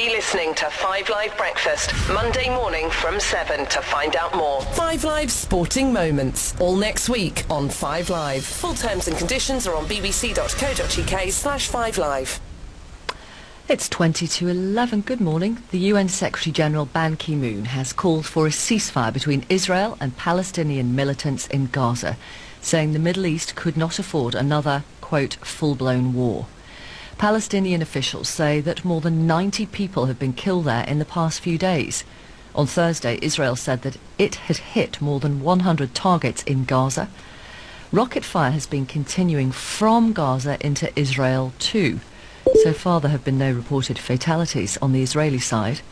Be listening to 5 Live Breakfast, Monday morning from 7 to find out more. 5 Live Sporting Moments, all next week on 5 Live. Full terms and conditions are on bbc.co.uk/5 Live. It's 20 to 11. Good morning. The UN Secretary-General Ban Ki-moon has called for a ceasefire between Israel and Palestinian militants in Gaza, saying the Middle East could not afford another, quote, full-blown war. Palestinian officials say that more than 90 people have been killed there in the past few days. On Thursday, Israel said that it had hit more than 100 targets in Gaza. Rocket fire has been continuing from Gaza into Israel too. So far, there have been no reported fatalities on the Israeli side.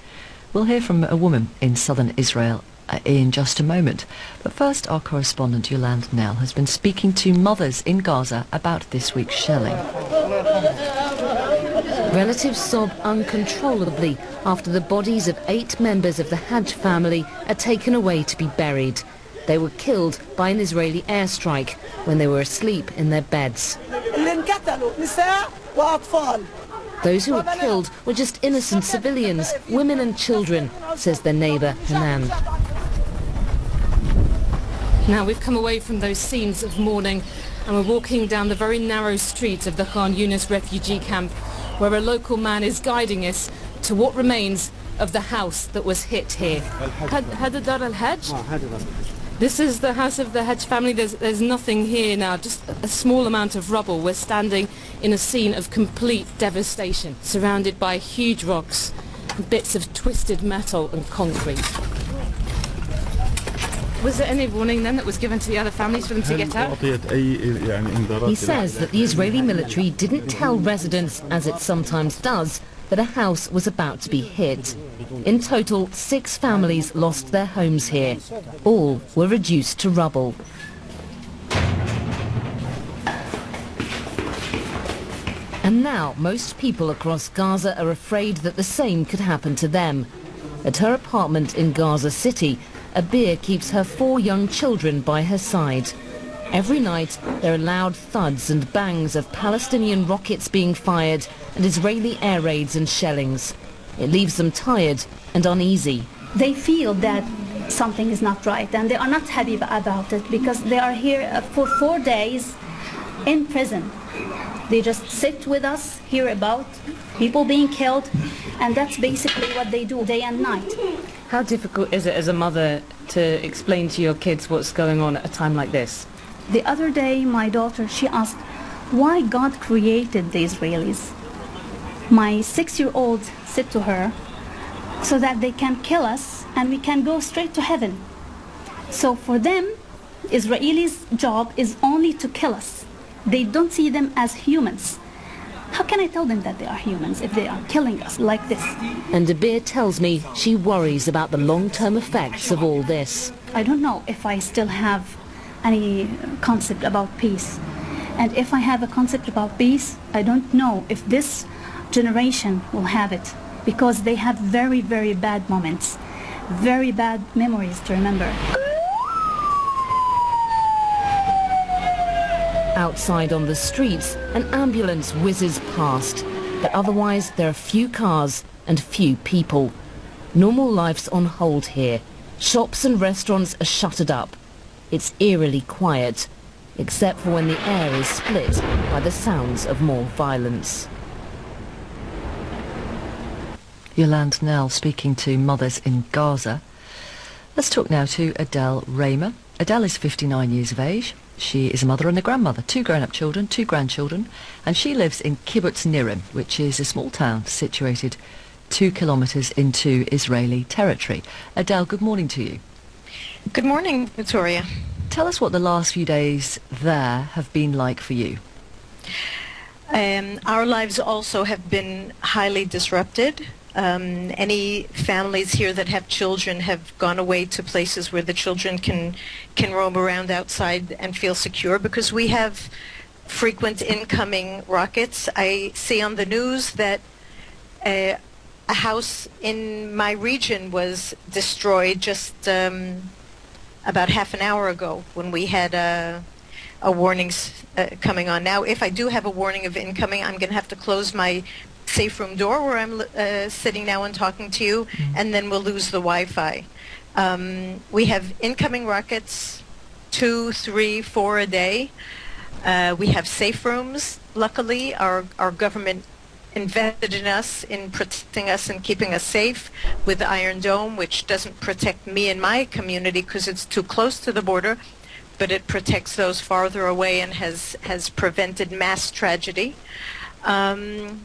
We'll hear from a woman in southern Israel in just a moment. But first, our correspondent Yolande Nell has been speaking to mothers in Gaza about this week's shelling. Relatives sob uncontrollably after the bodies of 8 members of the Hajj family are taken away to be buried. They were killed by an Israeli airstrike when they were asleep in their beds. Those who were killed were just innocent civilians, women and children, says their neighbour Hanan. Now we've come away from those scenes of mourning and we're walking down the very narrow streets of the Khan Yunis refugee camp, where a local man is guiding us to what remains of the house that was hit here. This is the house of the Hajj family. There's nothing here now, just a small amount of rubble. We're standing in a scene of complete devastation, surrounded by huge rocks, bits of twisted metal and concrete. Was there any warning then that was given to the other families for them to get out? He says that the Israeli military didn't tell residents, as it sometimes does, that a house was about to be hit. In total, 6 families lost their homes here. All were reduced to rubble. And now most people across Gaza are afraid that the same could happen to them. At her apartment in Gaza City, Abir keeps her 4 young children by her side. Every night there are loud thuds and bangs of Palestinian rockets being fired and Israeli air raids and shellings. It leaves them tired and uneasy. They feel that something is not right and they are not happy about it because they are here for 4 days in prison. They just sit with us, hear about people being killed, and that's basically what they do day and night. How difficult is it as a mother to explain to your kids what's going on at a time like this? The other day, my daughter, she asked why God created the Israelis. My 6-year-old said to her, so that they can kill us and we can go straight to heaven. So for them, Israelis' job is only to kill us. They don't see them as humans. How can I tell them that they are humans if they are killing us like this? And Abir tells me she worries about the long-term effects of all this. I don't know if I still have any concept about peace. And if I have a concept about peace, I don't know if this generation will have it. Because they have very, very bad moments, very bad memories to remember. Outside on the streets, an ambulance whizzes past, but otherwise there are few cars and few people. Normal life's on hold here. Shops and restaurants are shuttered up. It's eerily quiet, except for when the air is split by the sounds of more violence. Yolande Nell speaking to mothers in Gaza. Let's talk now to Adele Raymer. Adele is 59 years of age. She is a mother and a grandmother, 2 grown-up children, 2 grandchildren, and she lives in Kibbutz Nirim, which is a small town situated 2 kilometres into Israeli territory. Adele, good morning to you. Good morning, Victoria. Tell us what the last few days there have been like for you. Our lives also have been highly disrupted. Any families here that have children have gone away to places where the children can roam around outside and feel secure, because we have frequent incoming rockets. I see on the news that a house in my region was destroyed just about half an hour ago when we had a warning coming on. Now, if I do have a warning of incoming, I'm going to have to close my safe room door where I'm sitting now and talking to you, and then we'll lose the Wi-Fi. We have incoming rockets, 2, 3, 4 a day. We have safe rooms. Luckily, our government invested in us, in protecting us and keeping us safe with the Iron Dome, which doesn't protect me and my community because it's too close to the border, but it protects those farther away and has prevented mass tragedy. And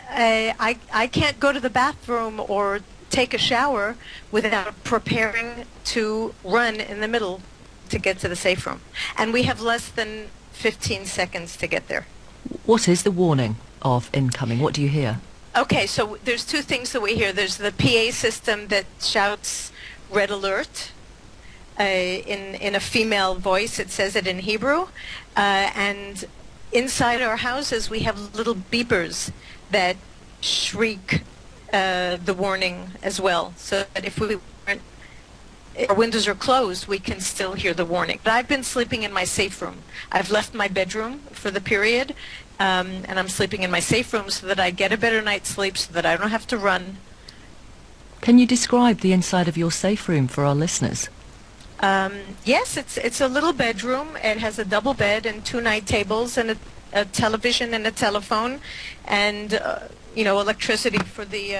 I can't go to the bathroom or take a shower without preparing to run in the middle to get to the safe room. And we have less than 15 seconds to get there. What is the warning of incoming? What do you hear? Okay, so there's two things that we hear. There's the PA system that shouts red alert in a female voice. It says it in Hebrew. And inside our houses we have little beepers that shriek the warning as well, so that if our windows are closed, we can still hear the warning. But I've been sleeping in my safe room. I've left my bedroom for the period, and I'm sleeping in my safe room so that I get a better night's sleep, so that I don't have to run. Can you describe the inside of your safe room for our listeners? Yes, it's a little bedroom. It has a double bed and 2 night tables and a television and a telephone, and electricity for the.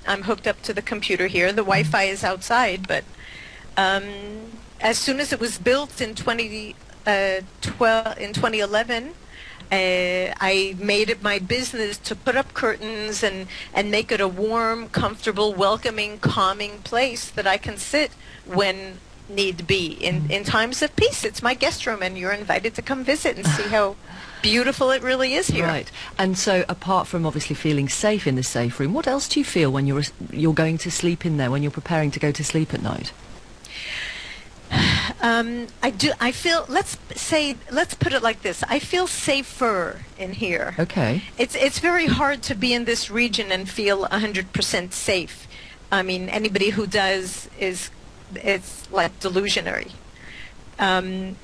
I'm hooked up to the computer here. The Wi-Fi is outside, but as soon as it was built in 2011, I made it my business to put up curtains and make it a warm, comfortable, welcoming, calming place that I can sit when need be. In times of peace, it's my guest room, and you're invited to come visit and see how beautiful it really is here. Right. And so, apart from obviously feeling safe in the safe room, what else do you feel when you're going to sleep in there, when you're preparing to go to sleep at night? I feel, let's put it like this. I feel safer in here. Okay. It's very hard to be in this region and feel 100% safe. I mean, anybody who does it's like delusionary.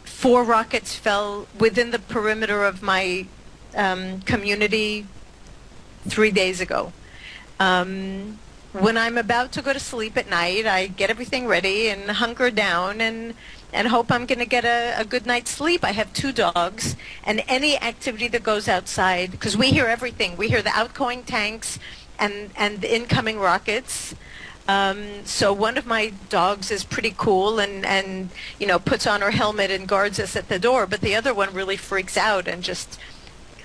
4 rockets fell within the perimeter of my community 3 days ago. When I'm about to go to sleep at night, I get everything ready and hunker down and hope I'm going to get a good night's sleep. I have 2 dogs, and any activity that goes outside, because we hear everything. We hear the outgoing tanks and the incoming rockets. So one of my dogs is pretty cool and puts on her helmet and guards us at the door, but the other one really freaks out and just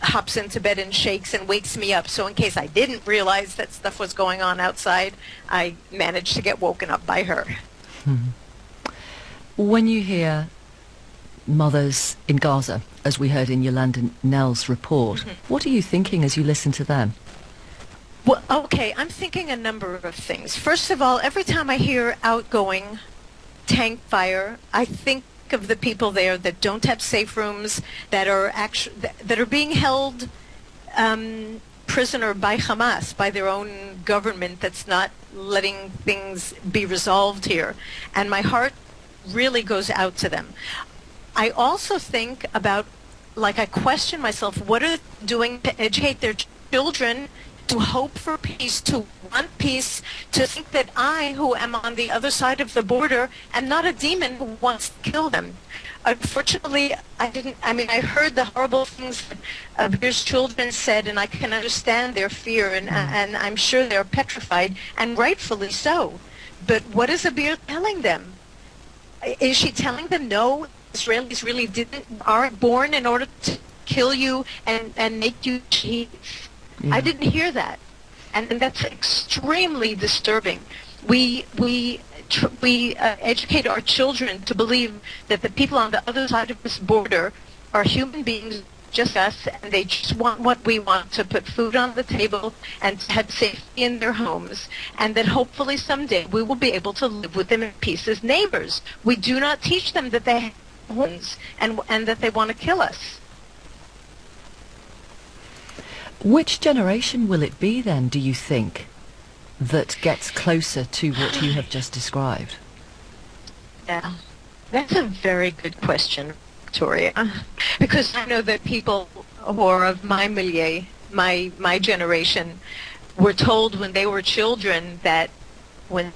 hops into bed and shakes and wakes me up. So in case I didn't realize that stuff was going on outside, I managed to get woken up by her. When you hear mothers in Gaza, as we heard in Yolanda Nell's report, what are you thinking as you listen to them? Well, okay, I'm thinking a number of things. First of all, every time I hear outgoing tank fire, I think of the people there that don't have safe rooms, that are being held prisoner by Hamas, by their own government that's not letting things be resolved here. And my heart really goes out to them. I also think about, I question myself, what are they doing to educate their children to hope for peace, to want peace, to think that I, who am on the other side of the border, am not a demon who wants to kill them. Unfortunately, I heard the horrible things that Abir's children said, and I can understand their fear, and I'm sure they're petrified, and rightfully so. But what is Abir telling them? Is she telling them, no, Israelis really aren't born in order to kill you and make you cheat? I didn't hear that, and that's extremely disturbing. We educate our children to believe that the people on the other side of this border are human beings just us, and they just want what we want, to put food on the table and to have safety in their homes, and that hopefully someday we will be able to live with them in peace as neighbors. We do not teach them that they have homes and that they want to kill us. Which generation will it be then, do you think, that gets closer to what you have just described? Yeah, that's a very good question, Victoria, because I know that people or of my milieu, my generation, were told when they were children that when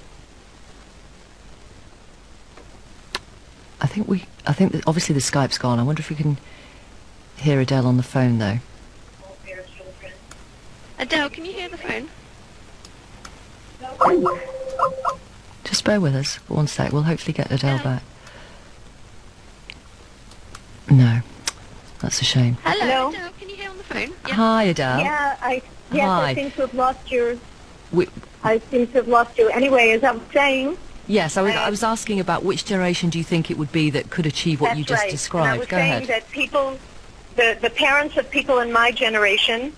I think that obviously the Skype's gone. I wonder if we can hear Adele on the phone though. Adele, can you hear the phone? Just bear with us for 1 sec. We'll hopefully get Adele back. No, that's a shame. Hello, Adele, can you hear on the phone? Yeah. Hi, Adele. Yeah, Hi. I seem to have lost you. We, I seem to have lost you. Anyway, as I was saying... yes, I was asking about which generation do you think it would be that could achieve what you just right. described. And I was Go saying ahead. that people, the parents of people in my generation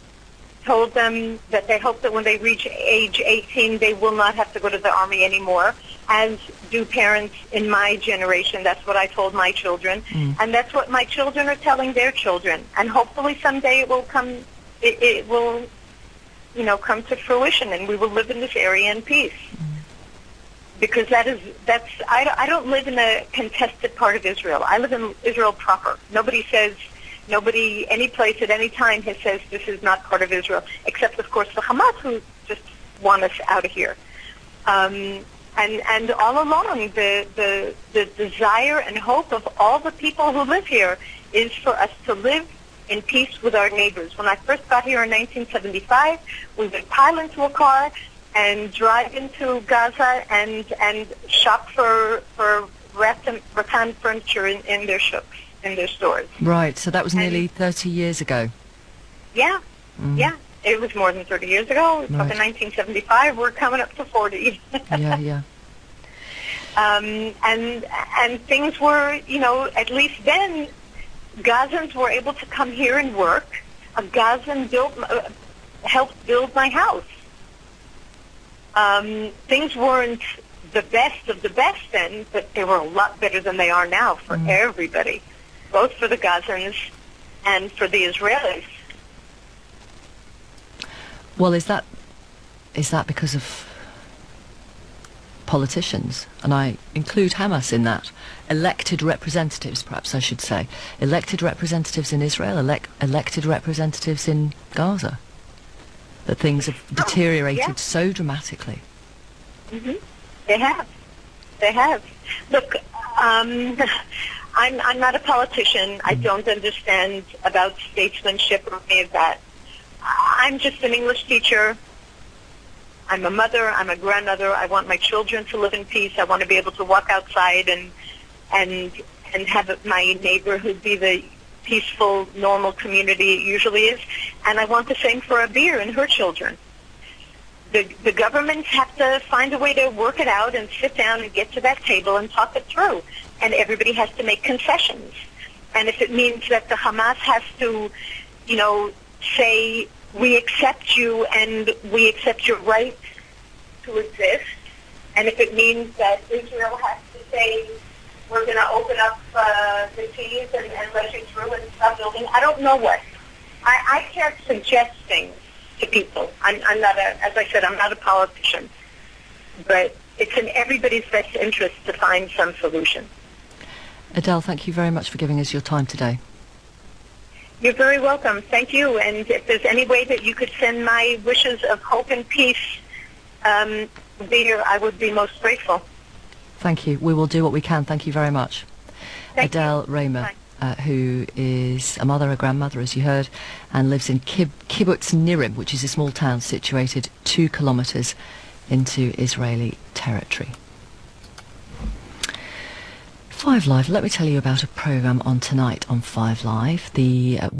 told them that they hope that when they reach age 18 they will not have to go to the army anymore, as do parents in my generation. That's what I told my children, and that's what my children are telling their children. And hopefully someday it will come, it will, you know, come to fruition, and we will live in this area in peace. Because I don't live in a contested part of Israel. I live in Israel proper. Nobody, any place at any time has says this is not part of Israel, except of course the Hamas, who just want us out of here. And all along, the desire and hope of all the people who live here is for us to live in peace with our neighbors. When I first got here in 1975, we would pile into a car and drive into Gaza and shop for rattan furniture in their shops, in their stores. Right, so that was nearly 30 years ago. Yeah, yeah. It was more than 30 years ago. We're talking Right. 1975. We're coming up to 40. Yeah. And things were, you know, at least then, Gazans were able to come here and work. A Gazan helped build my house. Things weren't the best of the best then, but they were a lot better than they are now for everybody, both for the Gazans and for the Israelis. Well, is that because of politicians? And I include Hamas in that. Elected representatives, perhaps I should say. Elected representatives in Israel, elected representatives in Gaza. That things have deteriorated so dramatically. Mm-hmm. They have. Look, I'm not a politician. I don't understand about statesmanship or any of that. I'm just an English teacher. I'm a mother. I'm a grandmother. I want my children to live in peace. I want to be able to walk outside and have my neighborhood be the peaceful, normal community it usually is. And I want the same for Abir and her children. The governments have to find a way to work it out and sit down and get to that table and talk it through. And everybody has to make concessions. And if it means that the Hamas has to, you know, say, we accept you and we accept your right to exist, and if it means that Israel has to say, we're going to open up the keys and let you through and stop building, I don't know what. I can't suggest things to people. I'm not as I said, I'm not a politician. But it's in everybody's best interest to find some solution. Adele, thank you very much for giving us your time today. You're very welcome. Thank you. And if there's any way that you could send my wishes of hope and peace there, I would be most grateful. Thank you. We will do what we can. Thank you very much. Thank Adele you. Raymer, who is a mother, a grandmother, as you heard, and lives in Kibbutz Nirim, which is a small town situated 2 kilometres into Israeli territory. 5 Live, let me tell you about a programme on tonight on 5 Live. The